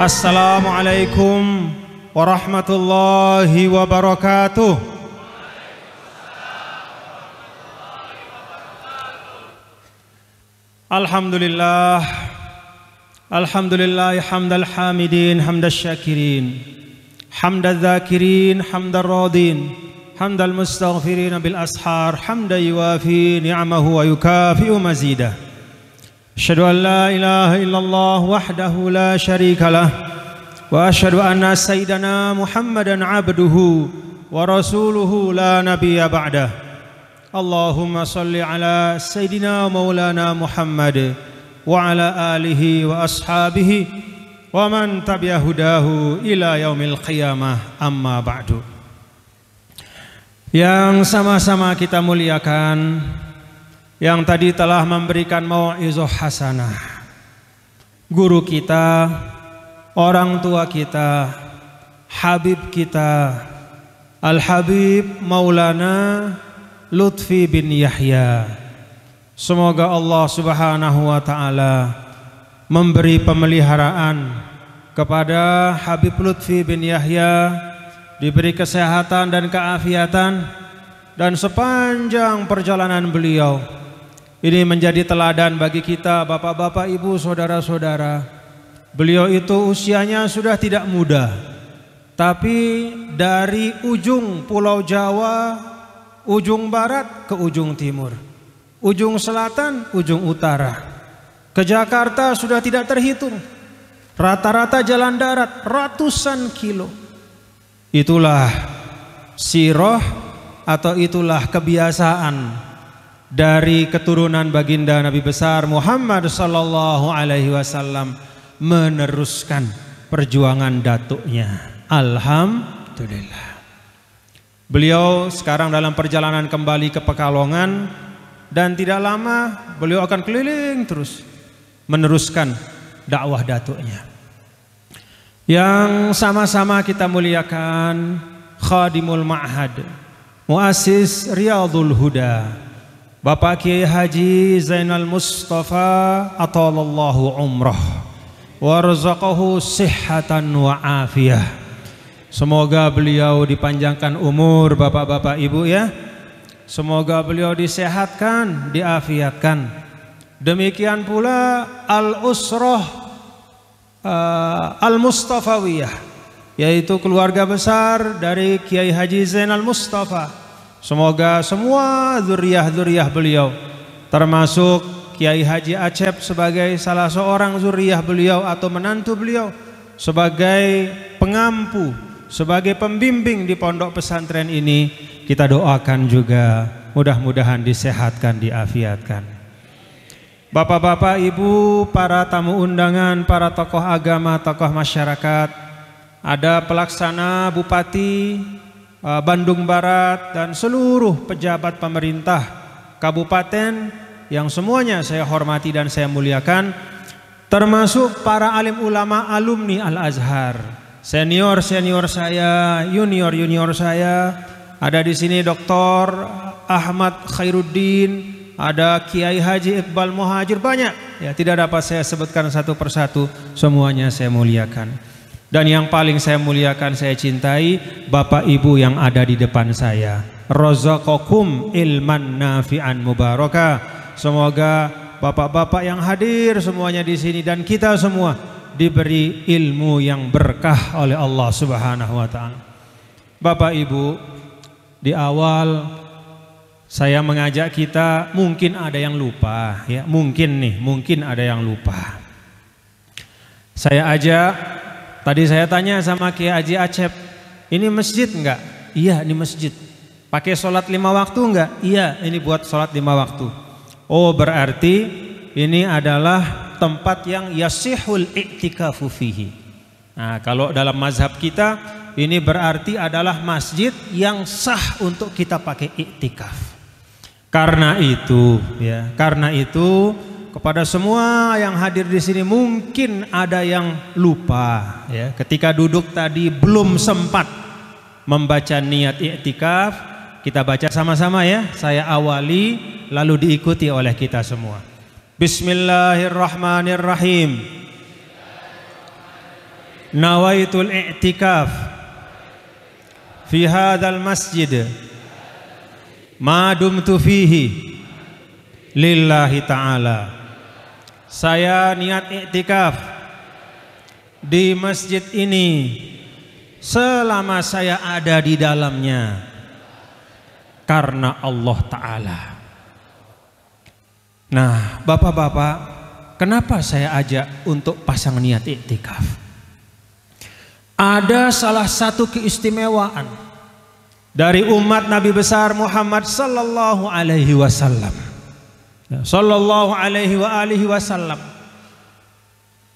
Assalamualaikum warahmatullahi wabarakatuh. Alhamdulillah, alhamdulillah hamdal hamidin, hamdal syakirin, hamdal zakirin, hamdal radin, hamdal mustaghfirin bil ashar, hamda yuwafi ni'amahu wa yukafi'u mazidah. Asyhadu an la ilaha illallah wahdahu la syarika lah wa asyhadu anna sayyidana Muhammadan abduhu wa rasuluhu la nabiyya ba'dah. Allahumma salli ala sayyidina maulana Muhammad wa ala alihi wa ashabihi wa man tabi'a hudahu ila yaumil qiyamah, amma ba'du. Yang sama-sama kita muliakan, yang tadi telah memberikan mau'izah hasanah, guru kita, orang tua kita, Habib kita, Al-Habib Maulana Lutfi bin Yahya. Semoga Allah Subhanahu wa ta'ala memberi pemeliharaan kepada Habib Lutfi bin Yahya, diberi kesehatan dan keafiatan, dan sepanjang perjalanan beliau ini menjadi teladan bagi kita, bapak-bapak, ibu, saudara-saudara. Beliau itu usianya sudah tidak muda, tapi dari ujung pulau Jawa, ujung barat ke ujung timur, ujung selatan, ujung utara, ke Jakarta sudah tidak terhitung. Rata-rata jalan darat ratusan kilo. Itulah sirah atau itulah kebiasaan dari keturunan baginda Nabi besar Muhammad sallallahu alaihi wasallam, meneruskan perjuangan datuknya. Alhamdulillah. Beliau sekarang dalam perjalanan kembali ke Pekalongan, dan tidak lama beliau akan keliling terus meneruskan dakwah datuknya. Yang sama-sama kita muliakan Khadimul Ma'had, Muassis Riyadhul Huda, Bapak Kiai Haji Zainal Mustafa atalallahu umrah warzaqahu sihhatan wa afiyah. Semoga beliau dipanjangkan umur, bapak-bapak, ibu ya. Semoga beliau disehatkan, diafiatkan. Demikian pula al-usrah al-Mustafawiyah, yaitu keluarga besar dari Kiai Haji Zainal Mustafa. Semoga semua zuriyah-zuriyah beliau, termasuk Kiai Haji Acep sebagai salah seorang zuriyah beliau atau menantu beliau, sebagai pengampu, sebagai pembimbing di pondok pesantren ini, kita doakan juga mudah-mudahan disehatkan, diafiatkan. Bapak-bapak, ibu, para tamu undangan, para tokoh agama, tokoh masyarakat, ada pelaksana Bupati Bandung Barat dan seluruh pejabat pemerintah kabupaten yang semuanya saya hormati dan saya muliakan, termasuk para alim ulama alumni Al-Azhar, senior-senior saya, junior-junior saya. Ada di sini Dr. Ahmad Khairuddin, ada Kiai Haji Iqbal Muhajir, banyak ya, tidak dapat saya sebutkan satu persatu, semuanya saya muliakan. Dan yang paling saya muliakan, saya cintai, bapak ibu yang ada di depan saya. Razaqakum ilman nafi'an mubarakah. Semoga bapak-bapak yang hadir semuanya di sini dan kita semua diberi ilmu yang berkah oleh Allah Subhanahu wa ta'ala. Bapak ibu, di awal saya mengajak kita, mungkin ada yang lupa ya, mungkin ada yang lupa. Saya ajak, tadi saya tanya sama Kiai Haji Acep, ini masjid enggak? Iya, ini masjid. Pakai sholat 5 waktu enggak? Iya, ini buat sholat 5 waktu. Oh, berarti ini adalah tempat yang yasihul i'tikafu fihi. Nah, kalau dalam mazhab kita, ini berarti adalah masjid yang sah untuk kita pakai i'tikaf. Karena itu ya, karena itu kepada semua yang hadir di sini, mungkin ada yang lupa ya, ketika duduk tadi belum sempat membaca niat i'tikaf. Kita baca sama-sama ya, saya awali lalu diikuti oleh kita semua. Bismillahirrahmanirrahim. nawaitul i'tikaf fi hadzal masjid ma dumtu fihi lillahi ta'ala. Saya niat i'tikaf di masjid ini selama saya ada di dalamnya karena Allah Ta'ala. Nah, bapak-bapak, kenapa saya ajak untuk pasang niat i'tikaf? Ada salah satu keistimewaan dari umat Nabi besar Muhammad sallallahu alaihi wasallam. Sallallahu alaihi wa alihi wasallam.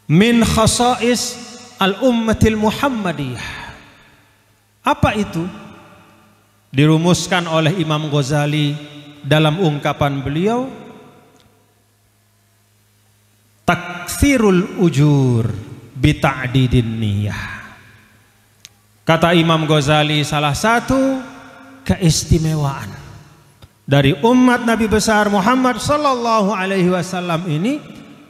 Min khasais al-ummatil Muhammadiyah. Apa itu? Dirumuskan oleh Imam Ghazali dalam ungkapan beliau, taktsirul ujur bita'didin niyah. Kata Imam Ghazali, salah satu keistimewaan dari umat Nabi besar Muhammad sallallahu alaihi wasallam ini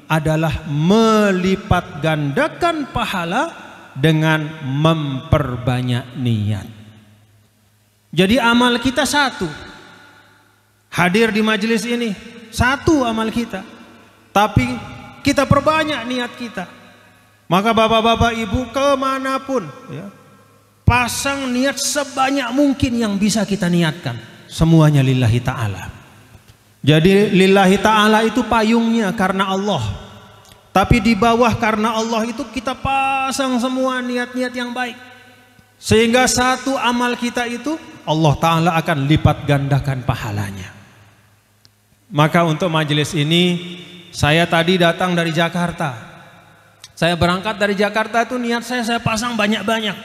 adalah melipat gandakan pahala dengan memperbanyak niat. Jadi amal kita satu, hadir di majelis ini satu amal kita, tapi kita perbanyak niat kita. Maka bapak-bapak ibu kemanapun ya, pasang niat sebanyak mungkin yang bisa kita niatkan. Semuanya lillahi ta'ala. Jadi lillahi ta'ala itu payungnya karena Allah. Tapi di bawah karena Allah itu kita pasang semua niat-niat yang baik. Sehingga satu amal kita itu Allah Ta'ala akan lipat gandakan pahalanya. Maka untuk majelis ini, saya tadi datang dari Jakarta. Saya berangkat dari Jakarta itu niat saya pasang banyak-banyak.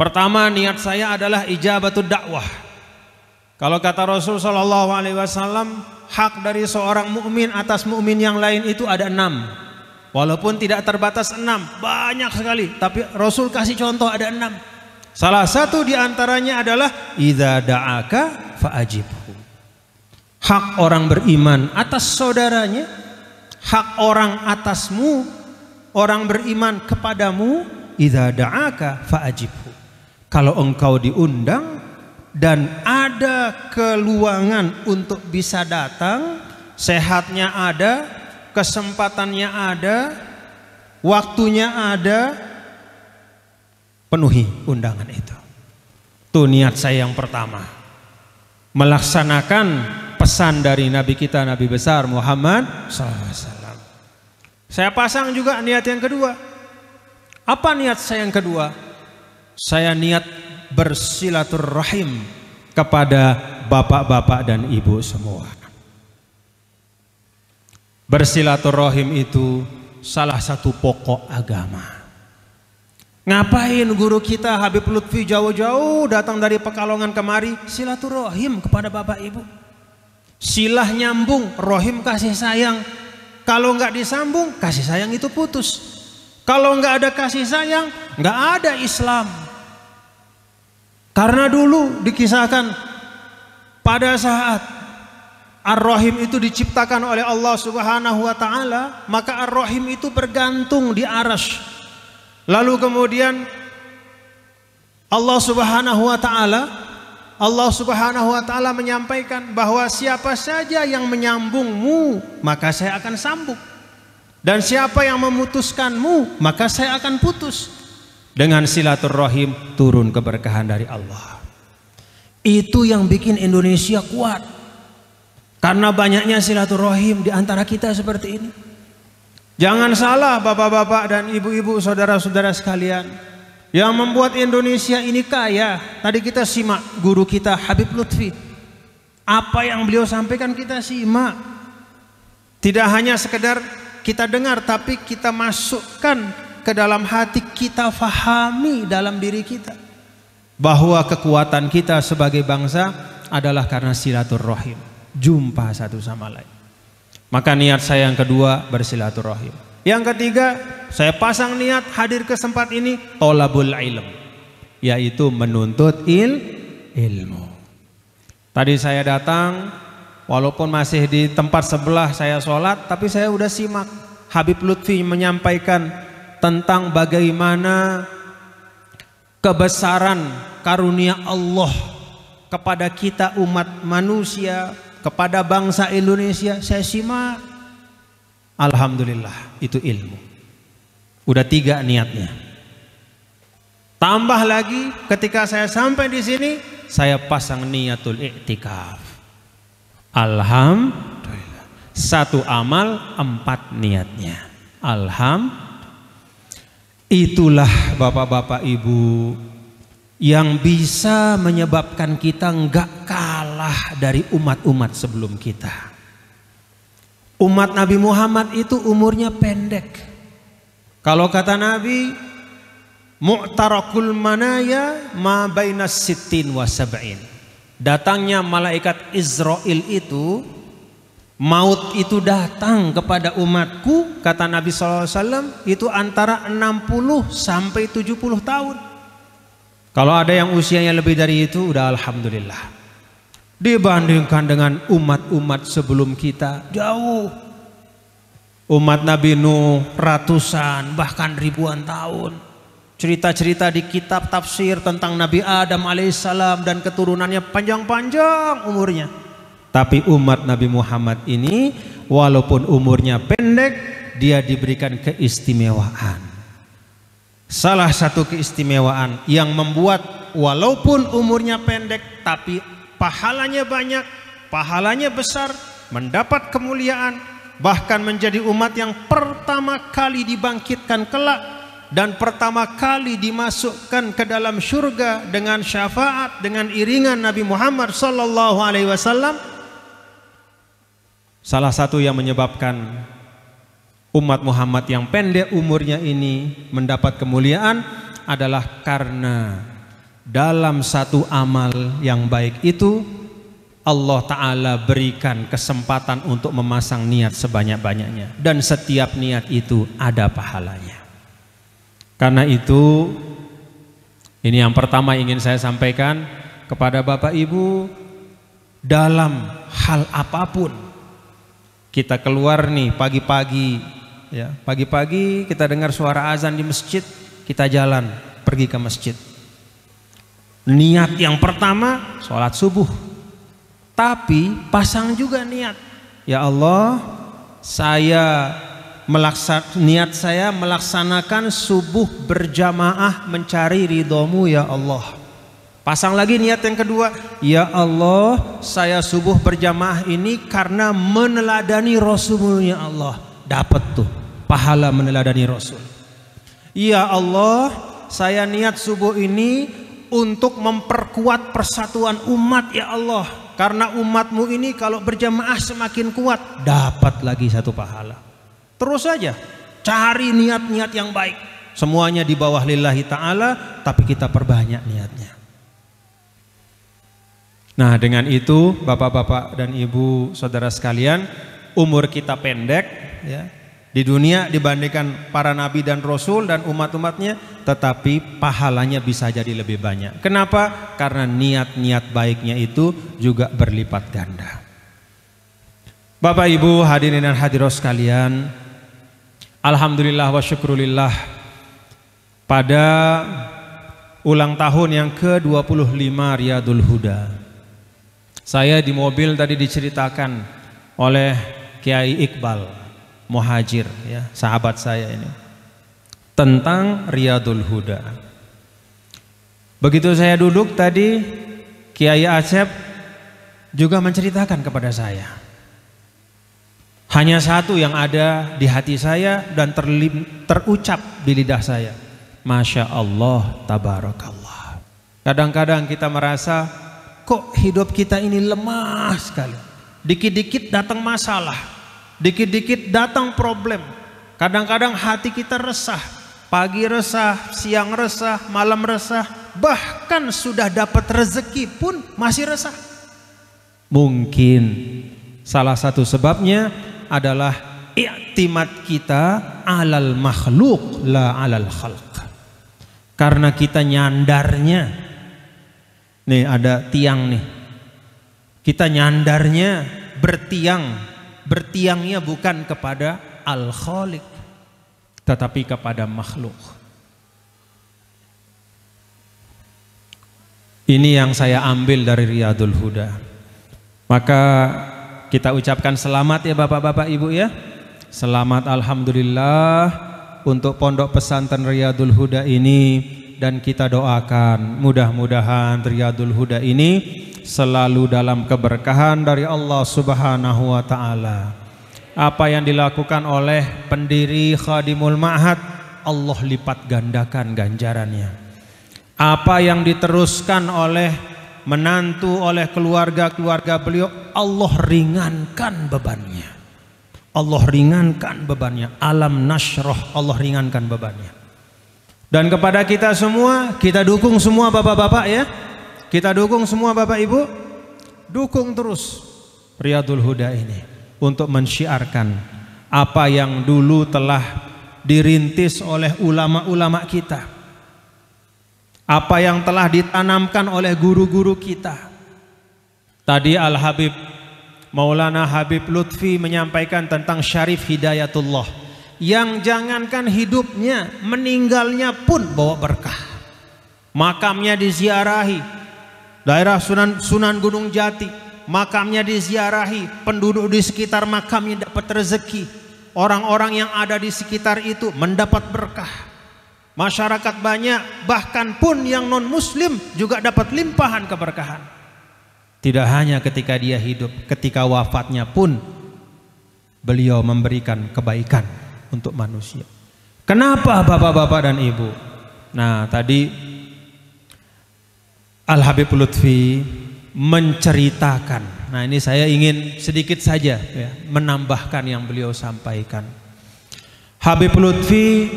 Pertama, niat saya adalah ijabatud dakwah. Kalau kata Rasul sallallahu alaihi wasallam, hak dari seorang mukmin atas mukmin yang lain itu ada 6. Walaupun tidak terbatas 6, banyak sekali, tapi Rasul kasih contoh ada 6. Salah satu di antaranya adalah idza da'aka fa'ajibhu. Hak orang beriman atas saudaranya, hak orang atasmu, orang beriman kepadamu, idza da'aka fa'ajibhu. Kalau engkau diundang dan ada keluangan untuk bisa datang, sehatnya ada, kesempatannya ada, waktunya ada, penuhi undangan itu. Itu niat saya yang pertama, melaksanakan pesan dari Nabi kita, Nabi besar Muhammad SAW. Saya pasang juga niat yang kedua. Apa niat saya yang kedua? Saya niat bersilaturahim kepada bapak-bapak dan ibu semua. Bersilaturahim itu salah satu pokok agama. Ngapain guru kita Habib Lutfi jauh-jauh datang dari Pekalongan kemari silaturahim kepada bapak ibu? Silah nyambung, rohim kasih sayang. Kalau nggak disambung, kasih sayang itu putus. Kalau nggak ada kasih sayang, nggak ada Islam. Karena dulu dikisahkan pada saat Ar-Rahim itu diciptakan oleh Allah Subhanahu wa Ta'ala, maka Ar-Rahim itu bergantung di arasy. Lalu kemudian Allah Subhanahu wa Ta'ala menyampaikan bahwa siapa saja yang menyambungmu maka saya akan sambung, dan siapa yang memutuskanmu maka saya akan putus. Dengan silaturahim turun keberkahan dari Allah. Itu yang bikin Indonesia kuat, karena banyaknya silaturahim di antara kita seperti ini. Jangan salah bapak-bapak dan ibu-ibu, saudara-saudara sekalian, yang membuat Indonesia ini kaya. Tadi kita simak guru kita Habib Lutfi, apa yang beliau sampaikan kita simak. Tidak hanya sekedar kita dengar, tapi kita masukkan ke dalam hati, kita fahami dalam diri kita bahwa kekuatan kita sebagai bangsa adalah karena silaturahim, jumpa satu sama lain. Maka niat saya yang kedua bersilaturahim. Yang ketiga, saya pasang niat hadir ke tempat ini tolabul ilm, yaitu menuntut ilmu. Tadi saya datang, walaupun masih di tempat sebelah saya sholat, tapi saya udah simak Habib Lutfi menyampaikan tentang bagaimana kebesaran karunia Allah kepada kita umat manusia, kepada bangsa Indonesia. Saya simak, alhamdulillah, itu ilmu. Udah 3 niatnya. Tambah lagi ketika saya sampai di sini, saya pasang niatul i'tikaf. Alhamdulillah. 1 amal 4 niatnya. Itulah bapak-bapak ibu yang bisa menyebabkan kita enggak kalah dari umat-umat sebelum kita. Umat Nabi Muhammad itu umurnya pendek. Kalau kata Nabi, mu'tarakul manaya ma bainas sittin wa sab'in. Datangnya malaikat Israel itu, maut itu datang kepada umatku, kata Nabi SAW, itu antara 60 sampai 70 tahun. Kalau ada yang usianya lebih dari itu, udah alhamdulillah. Dibandingkan dengan umat-umat sebelum kita, jauh. Umat Nabi Nuh ratusan, bahkan ribuan tahun. Cerita-cerita di kitab tafsir tentang Nabi Adam alaihissalam dan keturunannya panjang-panjang umurnya. Tapi umat Nabi Muhammad ini walaupun umurnya pendek, dia diberikan keistimewaan. Salah satu keistimewaan yang membuat walaupun umurnya pendek tapi pahalanya banyak, pahalanya besar, mendapat kemuliaan, bahkan menjadi umat yang pertama kali dibangkitkan kelak dan pertama kali dimasukkan ke dalam surga dengan syafaat, dengan iringan Nabi Muhammad sallallahu alaihi wasallam. Salah satu yang menyebabkan umat Muhammad yang pendek umurnya ini mendapat kemuliaan adalah karena dalam satu amal yang baik itu Allah Ta'ala berikan kesempatan untuk memasang niat sebanyak-banyaknya, dan setiap niat itu ada pahalanya. Karena itu, ini yang pertama ingin saya sampaikan kepada Bapak Ibu, dalam hal apapun kita keluar nih pagi-pagi, ya, pagi-pagi kita dengar suara azan di masjid, kita jalan pergi ke masjid. Niat yang pertama sholat subuh, tapi pasang juga niat, ya Allah, niat saya melaksanakan subuh berjamaah mencari ridhomu ya Allah. Pasang lagi niat yang kedua, ya Allah, saya subuh berjamaah ini karena meneladani Rasulmu ya Allah. Dapat tuh pahala meneladani Rasul. Ya Allah, saya niat subuh ini untuk memperkuat persatuan umat ya Allah. Karena umatmu ini kalau berjamaah semakin kuat, dapat lagi 1 pahala. Terus saja cari niat-niat yang baik. Semuanya di bawah lillahi ta'ala, tapi kita perbanyak niatnya. Nah, dengan itu bapak-bapak dan ibu saudara sekalian, umur kita pendek ya, di dunia dibandingkan para nabi dan rasul dan umat-umatnya, tetapi pahalanya bisa jadi lebih banyak. Kenapa? Karena niat-niat baiknya itu juga berlipat ganda. Bapak ibu hadirin dan hadirat sekalian, alhamdulillah wa syukrulillah, pada ulang tahun yang ke-25 Riyadul Huda, saya di mobil tadi diceritakan oleh Kiai Iqbal Muhajir, ya, sahabat saya ini, tentang Riyadul Huda. Begitu saya duduk tadi, Kiai Asep juga menceritakan kepada saya. Hanya satu yang ada di hati saya dan terucap di lidah saya, Masya Allah, Tabarakallah. Kadang-kadang kita merasa, kok hidup kita ini lemah sekali. Dikit-dikit datang masalah, dikit-dikit datang problem. Kadang-kadang hati kita resah, pagi resah, siang resah, malam resah, bahkan sudah dapat rezeki pun masih resah. Mungkin salah satu sebabnya adalah i'timad kita alal makhluk la alal khalq. Karena kita nyandarnya, nih ada tiang nih, kita nyandarnya bertiangnya bukan kepada al-khaliq. tetapi kepada makhluk. Ini yang saya ambil dari Riyadul Huda. Maka kita ucapkan selamat ya Bapak-bapak Ibu ya. Selamat alhamdulillah untuk Pondok Pesantren Riyadul Huda ini, dan kita doakan mudah-mudahan Riyadul Huda ini selalu dalam keberkahan dari Allah Subhanahu wa taala. Apa yang dilakukan oleh pendiri Khadimul Ma'had, Allah lipat gandakan ganjarannya. Apa yang diteruskan oleh menantu, oleh keluarga-keluarga beliau, Allah ringankan bebannya. Allah ringankan bebannya. Alam nasroh, Allah ringankan bebannya. Dan kepada kita semua, kita dukung semua bapak-bapak ya. Kita dukung semua bapak ibu. Dukung terus Riyadul Huda ini untuk mensyiarkan apa yang dulu telah dirintis oleh ulama-ulama kita, apa yang telah ditanamkan oleh guru-guru kita. Tadi Al-Habib Maulana Habib Lutfi menyampaikan tentang Syarif Hidayatullah, yang jangankan hidupnya, meninggalnya pun bawa berkah. Makamnya diziarahi, daerah Sunan Gunung Jati, makamnya diziarahi, penduduk di sekitar makamnya dapat rezeki, orang-orang yang ada di sekitar itu mendapat berkah, masyarakat banyak, bahkan pun yang non muslim juga dapat limpahan keberkahan. Tidak hanya ketika dia hidup, ketika wafatnya pun beliau memberikan kebaikan untuk manusia. Kenapa bapak-bapak dan ibu? Nah, tadi Al-Habib Lutfi menceritakan. Nah, ini saya ingin sedikit saja ya, menambahkan yang beliau sampaikan. Habib Lutfi,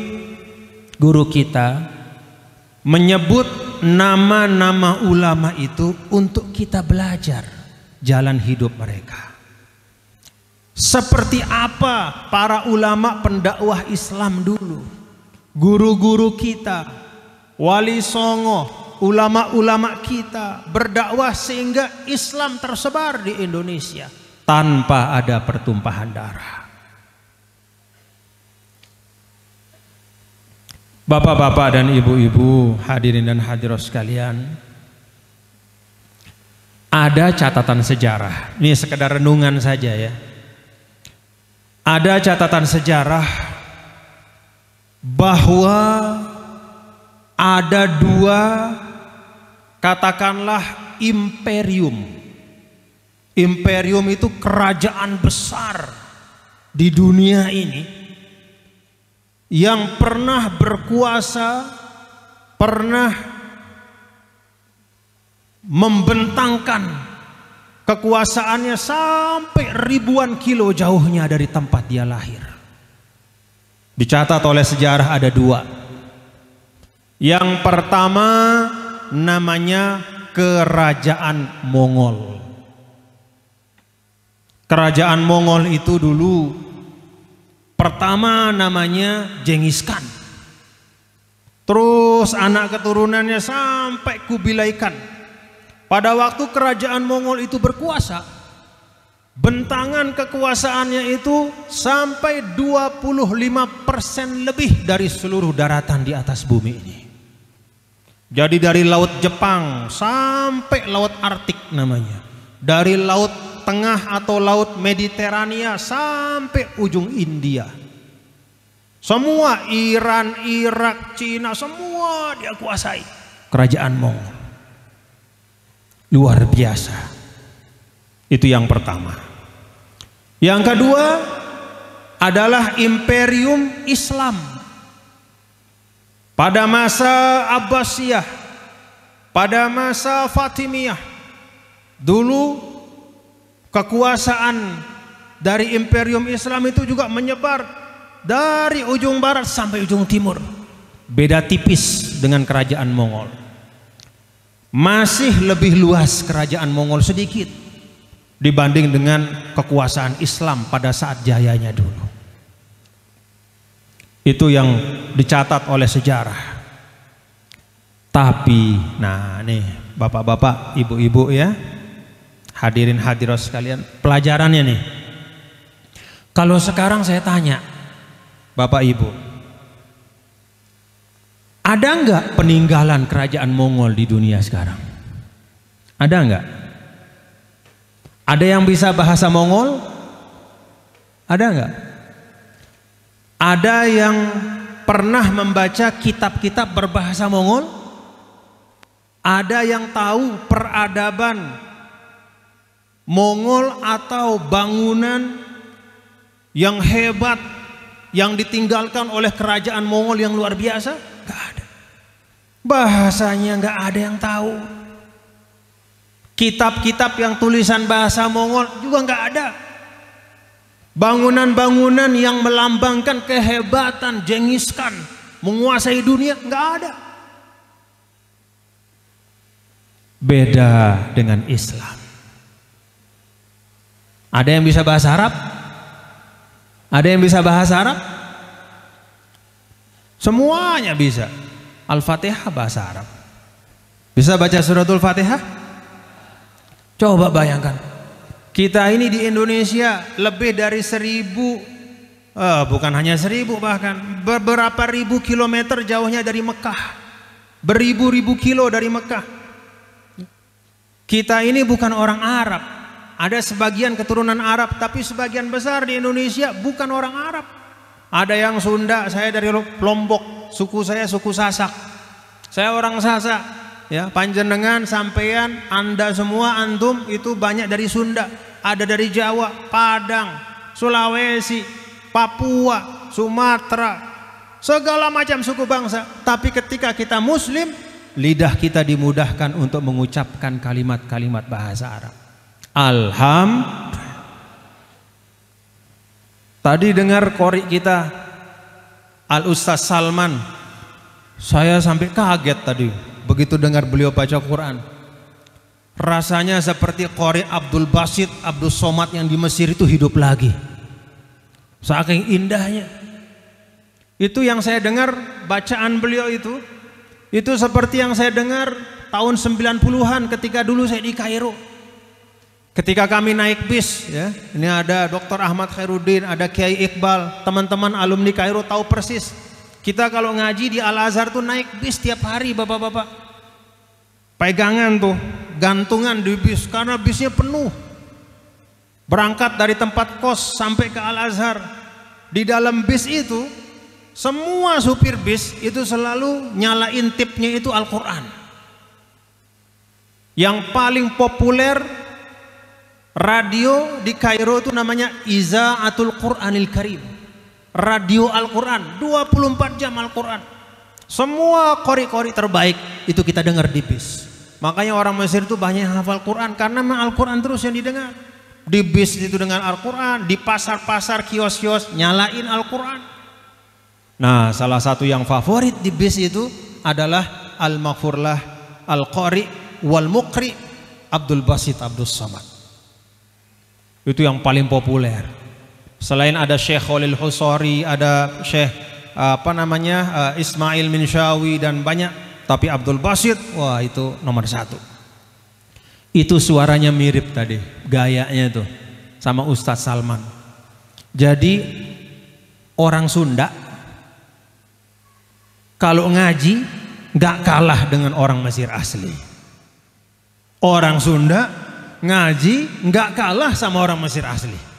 guru kita, menyebut nama-nama ulama itu untuk kita belajar jalan hidup mereka. Seperti apa para ulama pendakwah Islam dulu, guru-guru kita, wali songo, ulama-ulama kita berdakwah sehingga Islam tersebar di Indonesia tanpa ada pertumpahan darah. Bapak-bapak dan ibu-ibu, hadirin dan hadirat sekalian, ada catatan sejarah. Ini sekedar renungan saja ya. Ada catatan sejarah bahwa ada dua, katakanlah imperium. Imperium itu kerajaan besar di dunia ini yang pernah berkuasa, pernah membentangkan kekuasaannya sampai ribuan kilo jauhnya dari tempat dia lahir. Dicatat oleh sejarah ada dua. Yang pertama namanya Kerajaan Mongol. Kerajaan Mongol itu dulu pertama namanya Genghis Khan. Terus anak keturunannya sampai Kubilai Khan. Pada waktu kerajaan Mongol itu berkuasa, bentangan kekuasaannya itu sampai 25% lebih dari seluruh daratan di atas bumi ini. Jadi dari laut Jepang sampai laut Arktik namanya, dari laut Tengah atau laut Mediterania sampai ujung India, semua Iran, Irak, Cina, semua dia kuasai. Kerajaan Mongol luar biasa. Itu yang pertama. Yang kedua adalah Imperium Islam. Pada masa Abbasiyah, pada masa Fatimiyah, dulu kekuasaan dari Imperium Islam itu juga menyebar dari ujung barat sampai ujung timur. Beda tipis dengan kerajaan Mongol. Masih lebih luas kerajaan Mongol sedikit dibanding dengan kekuasaan Islam pada saat jayanya dulu. Itu yang dicatat oleh sejarah. Tapi, nah nih bapak-bapak, ibu-ibu ya, hadirin hadirat sekalian, pelajarannya nih. Kalau sekarang saya tanya Bapak Ibu, Ada nggak peninggalan kerajaan Mongol di dunia sekarang? Ada nggak? Ada yang bisa bahasa Mongol? Ada nggak? Ada yang pernah membaca kitab-kitab berbahasa Mongol? Ada yang tahu peradaban Mongol atau bangunan yang hebat yang ditinggalkan oleh kerajaan Mongol yang luar biasa? Gak ada. Bahasanya gak ada yang tahu. Kitab-kitab yang tulisan bahasa Mongol juga gak ada. Bangunan-bangunan yang melambangkan kehebatan Genghis Khan menguasai dunia gak ada. Beda dengan Islam. Ada yang bisa bahasa Arab? Ada yang bisa bahasa Arab? Semuanya bisa. Al-Fatihah bahasa Arab. Bisa baca suratul Fatihah? Coba bayangkan, kita ini di Indonesia lebih dari 1000, bukan hanya 1000, bahkan beberapa ribu kilometer jauhnya dari Mekah, beribu-ribu kilo dari Mekah. Kita ini bukan orang Arab. Ada sebagian keturunan Arab, tapi sebagian besar di Indonesia bukan orang Arab. Ada yang Sunda, saya dari Lombok, suku saya suku Sasak. Saya orang Sasak, ya. Panjenengan, sampean, Anda semua, antum itu banyak dari Sunda. Ada dari Jawa, Padang, Sulawesi, Papua, Sumatera, segala macam suku bangsa. Tapi ketika kita Muslim, lidah kita dimudahkan untuk mengucapkan kalimat-kalimat bahasa Arab. Alhamdulillah. Tadi dengar qori kita Al Ustaz Salman, saya sampai kaget tadi begitu dengar beliau baca Quran. Rasanya seperti qori Abdul Basit, Abdul Somad yang di Mesir itu hidup lagi. Saking indahnya. Itu yang saya dengar bacaan beliau itu seperti yang saya dengar tahun 90-an ketika dulu saya di Kairo. Ketika kami naik bis, ya, ini ada Dr. Ahmad Khairuddin, ada Kiai Iqbal, teman-teman alumni Kairo tahu persis. Kita kalau ngaji di Al-Azhar tuh naik bis tiap hari, bapak-bapak. Pegangan tuh, gantungan di bis karena bisnya penuh. Berangkat dari tempat kos sampai ke Al-Azhar. Di dalam bis itu, semua supir bis itu selalu nyalain tipnya itu Al-Quran. Yang paling populer radio di Kairo itu namanya Izaatul Quranil Karim. Radio Al-Quran, 24 jam Al-Quran. Semua qori-qori terbaik itu kita dengar di bis. Makanya orang Mesir itu banyak yang hafal Quran karena memang Al-Quran terus yang didengar. Di bis itu dengan Al-Quran, di pasar-pasar, kios-kios nyalain Al-Quran. Nah, salah satu yang favorit di bis itu adalah Al-Maghfurlah Al-Qari wal Muqri Abdul Basit Abdul Samad. Itu yang paling populer. Selain ada Syekh Khalil Husari, ada Syekh Ismail Minshawi dan banyak, tapi Abdul Basit, wah itu nomor 1. Itu suaranya mirip tadi, gayanya tuh sama Ustadz Salman. Jadi orang Sunda kalau ngaji nggak kalah dengan orang Mesir asli. Orang Sunda ngaji nggak kalah sama orang Mesir asli.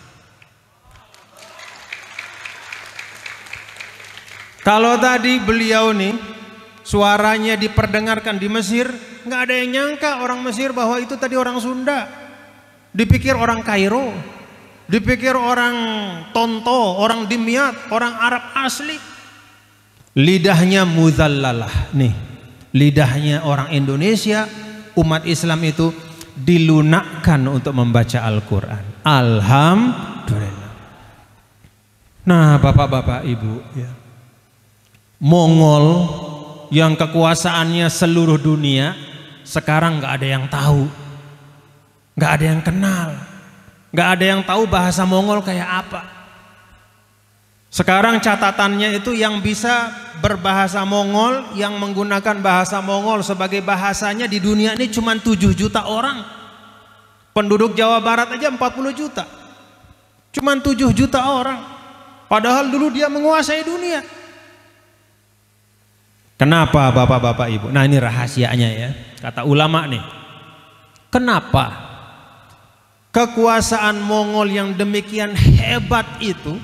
Kalau tadi beliau nih suaranya diperdengarkan di Mesir, nggak ada yang nyangka orang Mesir bahwa itu tadi orang Sunda. Dipikir orang Kairo, dipikir orang Tonto, orang Dimyat, orang Arab asli. Lidahnya muzallalah nih, lidahnya orang Indonesia, umat Islam itu dilunakkan untuk membaca Al-Quran. Alhamdulillah. Nah, bapak-bapak, ibu, ya. Mongol yang kekuasaannya seluruh dunia sekarang nggak ada yang tahu, nggak ada yang kenal, nggak ada yang tahu bahasa Mongol kayak apa. Sekarang catatannya itu yang bisa berbahasa Mongol, yang menggunakan bahasa Mongol sebagai bahasanya di dunia ini cuma 7 juta orang. Penduduk Jawa Barat aja 40 juta. Cuma 7 juta orang. Padahal dulu dia menguasai dunia. Kenapa bapak-bapak ibu? Nah ini rahasianya ya, kata ulama nih. Kenapa kekuasaan Mongol yang demikian hebat itu,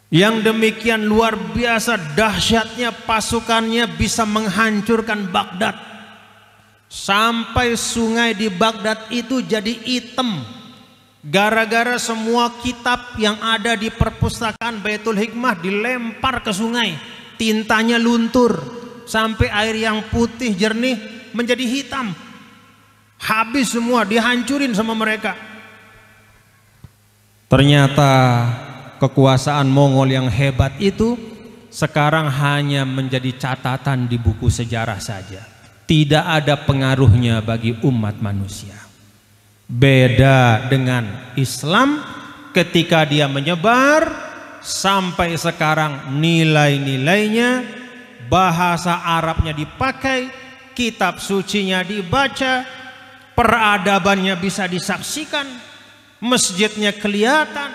yang demikian luar biasa dahsyatnya pasukannya bisa menghancurkan Baghdad, sampai sungai di Baghdad itu jadi hitam gara-gara semua kitab yang ada di perpustakaan Baitul Hikmah dilempar ke sungai, tintanya luntur sampai air yang putih jernih menjadi hitam. Habis semua, dihancurin sama mereka. Ternyata kekuasaan Mongol yang hebat itu sekarang hanya menjadi catatan di buku sejarah saja, tidak ada pengaruhnya bagi umat manusia. Beda dengan Islam, ketika dia menyebar sampai sekarang nilai-nilainya, bahasa Arabnya dipakai, kitab sucinya dibaca, peradabannya bisa disaksikan, masjidnya kelihatan,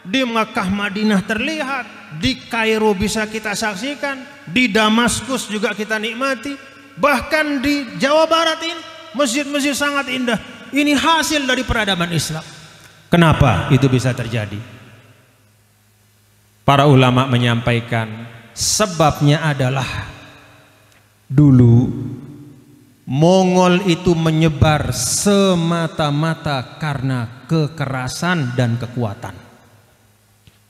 di Makkah Madinah terlihat, di Kairo bisa kita saksikan, di Damaskus juga kita nikmati, bahkan di Jawa Barat ini masjid-masjid sangat indah. Ini hasil dari peradaban Islam. Kenapa itu bisa terjadi? Para ulama menyampaikan sebabnya adalah dulu Mongol itu menyebar semata-mata karena kekerasan dan kekuatan.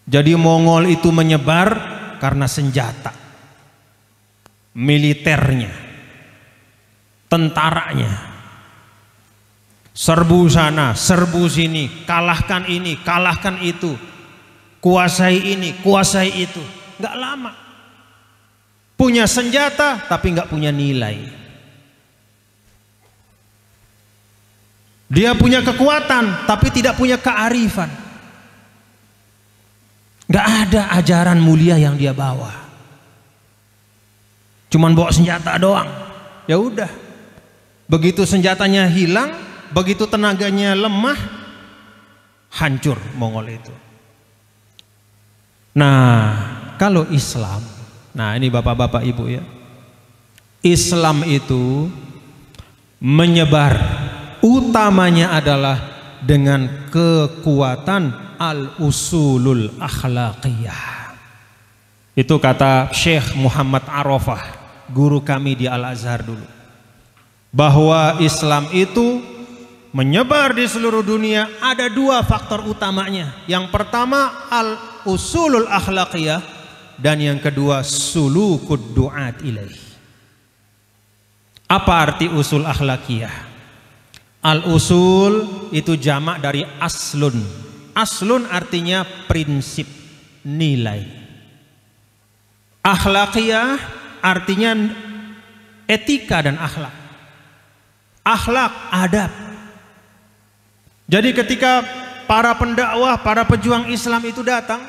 Jadi Mongol itu menyebar karena senjata, militernya, tentaranya. Serbu sana, serbu sini, kalahkan ini, kalahkan itu, kuasai ini, kuasai itu. Nggak lama, punya senjata tapi nggak punya nilai. Dia punya kekuatan tapi tidak punya kearifan. Nggak ada ajaran mulia yang dia bawa. Cuman bawa senjata doang. Ya udah, begitu senjatanya hilang, begitu tenaganya lemah, hancur Mongol itu. Nah, kalau Islam, nah ini bapak-bapak ibu ya, Islam itu menyebar utamanya adalah dengan kekuatan al-usulul akhlaqiyah. Itu kata Syekh Muhammad Arafah, guru kami di Al-Azhar dulu, bahwa Islam itu menyebar di seluruh dunia ada dua faktor utamanya. Yang pertama al-usulul akhlaqiyah, dan yang kedua sulukud du'at ilaih. Apa arti usul akhlaqiyah? Al-usul itu jamak dari aslun. Aslun artinya prinsip, nilai. Akhlaqiyah artinya etika dan akhlak. Akhlak, adab. Jadi ketika para pendakwah, para pejuang Islam itu datang,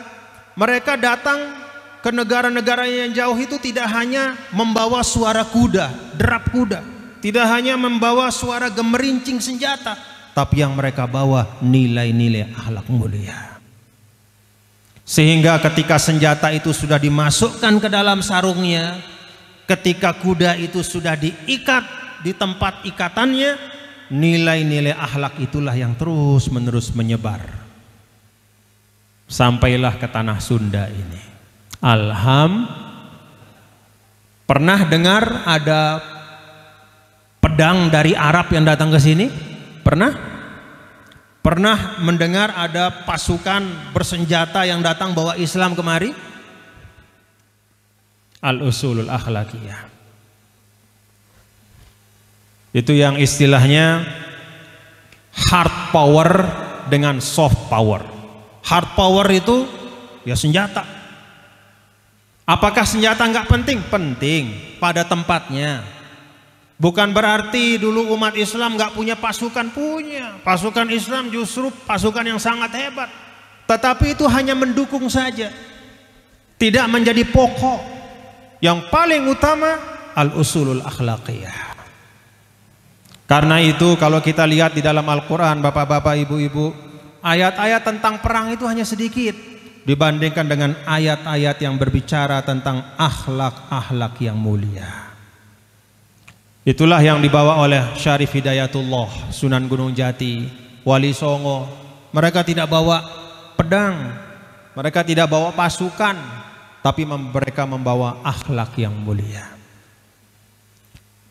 mereka datang ke negara-negara yang jauh itu tidak hanya membawa suara kuda, derap kuda, tidak hanya membawa suara gemerincing senjata, tapi yang mereka bawa nilai-nilai akhlak mulia. Sehingga ketika senjata itu sudah dimasukkan ke dalam sarungnya, ketika kuda itu sudah diikat di tempat ikatannya, nilai-nilai akhlak itulah yang terus menerus menyebar sampailah ke tanah Sunda ini. Pernah dengar ada pedang dari Arab yang datang ke sini? Pernah? Pernah mendengar ada pasukan bersenjata yang datang bawa Islam kemari? Al-usulul akhlaqiyah. Itu yang istilahnya hard power dengan soft power. Hard power itu ya senjata. Apakah senjata nggak penting? Penting pada tempatnya. Bukan berarti dulu umat Islam nggak punya pasukan, punya. Pasukan Islam justru pasukan yang sangat hebat. Tetapi itu hanya mendukung saja, tidak menjadi pokok. Yang paling utama al-usulul akhlaqiyah. Karena itu kalau kita lihat di dalam Al-Quran, bapak-bapak, ibu-ibu, ayat-ayat tentang perang itu hanya sedikit. dibandingkan dengan ayat-ayat yang berbicara tentang akhlak-akhlak yang mulia. Itulah yang dibawa oleh Syarif Hidayatullah, Sunan Gunung Jati, Wali Songo. Mereka tidak bawa pedang, mereka tidak bawa pasukan, tapi mereka membawa akhlak yang mulia.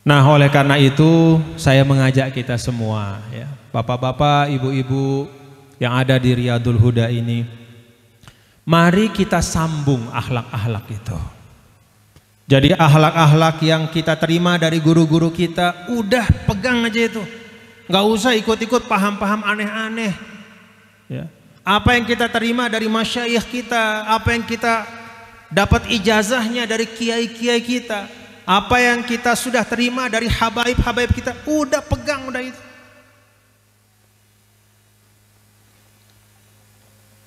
Nah, oleh karena itu saya mengajak kita semua, ya, bapak-bapak, ibu-ibu yang ada di Riyadul Huda ini, mari kita sambung akhlak-akhlak itu. Jadi akhlak-akhlak yang kita terima dari guru-guru kita, udah pegang aja itu. Nggak usah ikut-ikut paham-paham aneh-aneh. Ya. Apa yang kita terima dari masyayikh kita, apa yang kita dapat ijazahnya dari kiai-kiai kita, apa yang kita sudah terima dari habaib-habaib kita, udah pegang udah itu.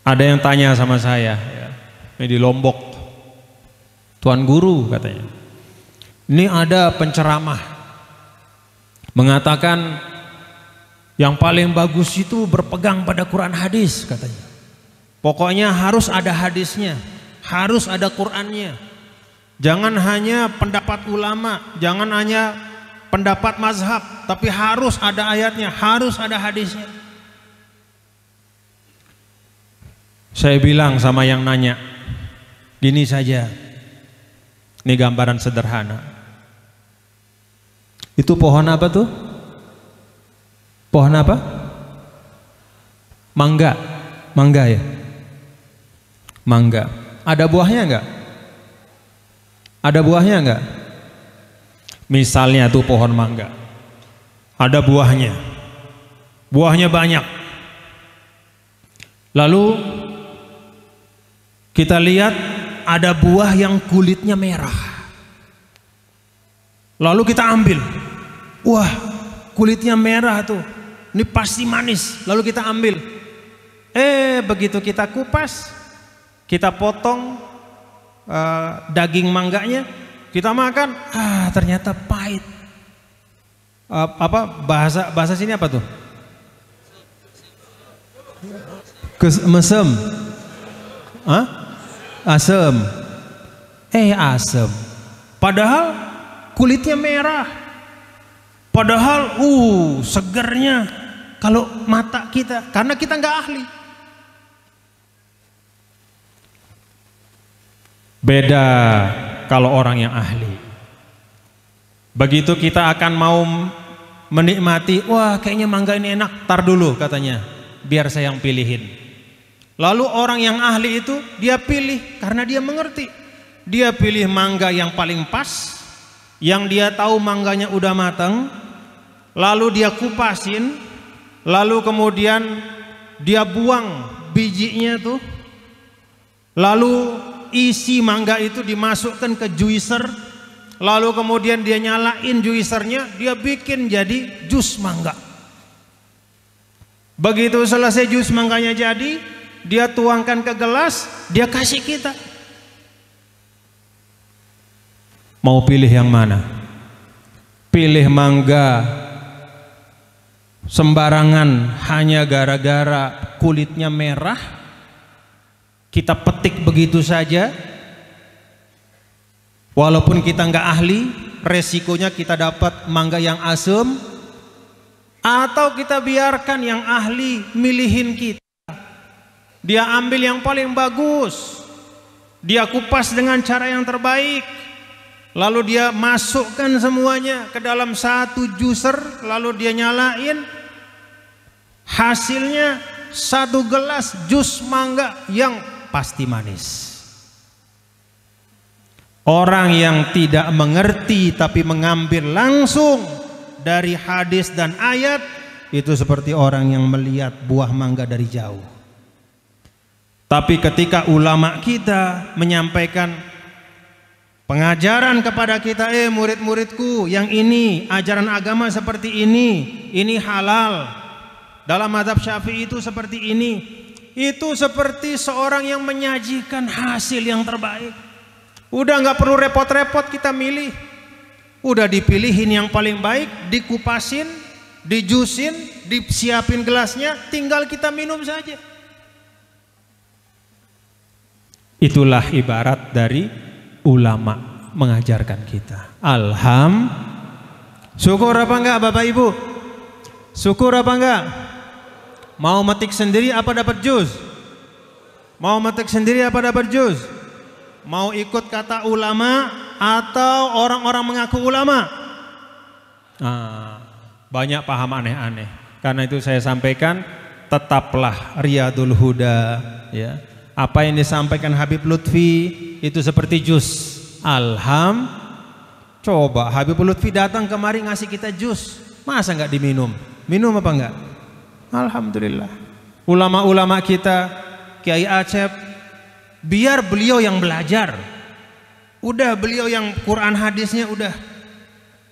Ada yang tanya sama saya, ya, ini di Lombok. Tuan Guru katanya, ini ada penceramah mengatakan yang paling bagus itu berpegang pada Quran hadis katanya. Pokoknya harus ada hadisnya, harus ada Qurannya. Jangan hanya pendapat ulama, jangan hanya pendapat mazhab, tapi harus ada ayatnya, harus ada hadisnya. Saya bilang sama yang nanya, gini saja. Ini gambaran sederhana. Itu pohon apa tuh? Pohon apa? Mangga. Mangga ya? Mangga. Ada buahnya enggak? Ada buahnya enggak? Misalnya tuh pohon mangga. Ada buahnya. Buahnya banyak. Lalu kita lihat ada buah yang kulitnya merah. Lalu kita ambil. Wah, kulitnya merah tuh. Ini pasti manis. Lalu kita ambil. Begitu kita kupas, kita potong daging mangganya, kita makan. Ternyata pahit. Bahasa sini apa tuh? Mesem. Asem. Asem. Padahal kulitnya merah. Padahal segernya kalau mata kita, karena kita nggak ahli. Beda kalau orang yang ahli. Begitu kita akan mau menikmati, wah kayaknya mangga ini enak, tar dulu katanya, biar saya yang pilihin. Lalu orang yang ahli itu dia pilih karena dia mengerti. Dia pilih mangga yang paling pas, yang dia tahu mangganya udah matang, lalu dia kupasin, lalu kemudian dia buang bijinya tuh, lalu isi mangga itu dimasukkan ke juicer, lalu kemudian dia nyalain juicernya, dia bikin jadi jus mangga. Begitu selesai jus mangganya jadi, dia tuangkan ke gelas, dia kasih kita. Mau pilih yang mana? Pilih mangga sembarangan hanya gara-gara kulitnya merah, kita petik begitu saja, walaupun kita nggak ahli, resikonya kita dapat mangga yang asam, atau kita biarkan yang ahli milihin kita. Dia ambil yang paling bagus, dia kupas dengan cara yang terbaik, lalu dia masukkan semuanya ke dalam satu juicer, lalu dia nyalain, hasilnya satu gelas jus mangga yang pasti manis. Orang yang tidak mengerti tapi mengambil langsung dari hadis dan ayat, itu seperti orang yang melihat buah mangga dari jauh. Tapi ketika ulama kita menyampaikan pengajaran kepada kita, murid-muridku, yang ini ajaran agama seperti ini halal, dalam mazhab Syafi'i itu seperti ini, itu seperti seorang yang menyajikan hasil yang terbaik. Udah nggak perlu repot-repot kita milih, udah dipilihin yang paling baik, dikupasin, dijusin, disiapin gelasnya, tinggal kita minum saja. Itulah ibarat dari ulama mengajarkan kita. Syukur apa enggak Bapak Ibu? Syukur apa enggak? Mau metik sendiri apa dapat jus? Mau metik sendiri apa dapat jus? Mau ikut kata ulama atau orang-orang mengaku ulama? Banyak paham aneh-aneh. Karena itu saya sampaikan, tetaplah Riyadul Huda, ya. Apa yang disampaikan Habib Lutfi itu seperti jus. Coba Habib Lutfi datang kemari ngasih kita jus, masa nggak diminum? Minum apa enggak? Alhamdulillah. Ulama-ulama kita, Kiai Acep, biar beliau yang belajar. Udah beliau yang Quran hadisnya udah.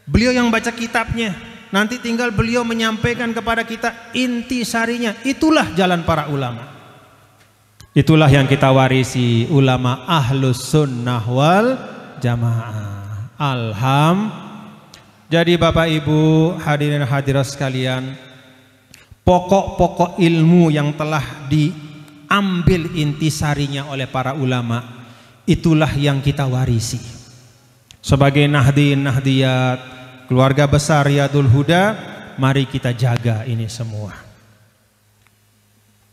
Beliau yang baca kitabnya. Nanti tinggal beliau menyampaikan kepada kita inti sarinya. Itulah jalan para ulama. Itulah yang kita warisi, ulama Ahlus Sunnah wal Jamaah. Jadi Bapak Ibu hadirin hadirat sekalian, pokok-pokok ilmu yang telah diambil intisarinya oleh para ulama, itulah yang kita warisi. Sebagai nahdin nahdiyat, keluarga besar Riyadul Huda, mari kita jaga ini semua.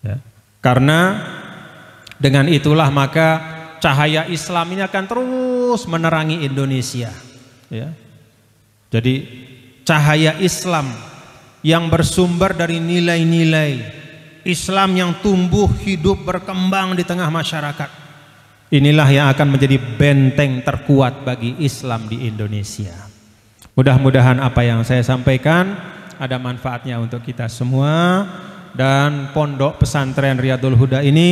Ya. Karena dengan itulah maka cahaya Islam ini akan terus menerangi Indonesia. Ya. Jadi cahaya Islam yang bersumber dari nilai-nilai Islam yang tumbuh, hidup, berkembang di tengah masyarakat, inilah yang akan menjadi benteng terkuat bagi Islam di Indonesia. Mudah-mudahan apa yang saya sampaikan ada manfaatnya untuk kita semua, dan pondok pesantren Riyadul Huda ini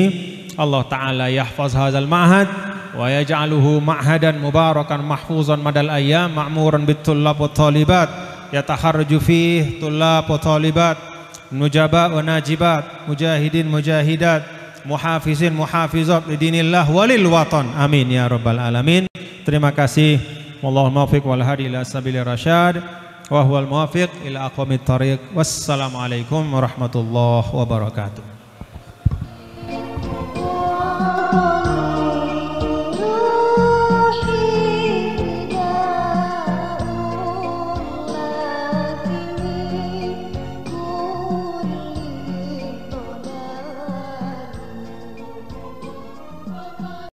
Allah Ta'ala yahfaz hazal ma'had wa yaj'aluhu ma'hadan mubarakan mahfuzan madal ayyam ma'muran bitullab wa talibat yatakharraju fih tullab wa talibat nujaba wa najibat mujahidin mujahidat muhafizin muhafizat lidinillah walil watan. Amin ya rabbal alamin. Terima kasih. Wallahul muwaffiq wal hadi ila sabilir rasyad wa huwal muwaffiq ila aqwamit thariq. Wassalamualaikum warahmatullahi wabarakatuh.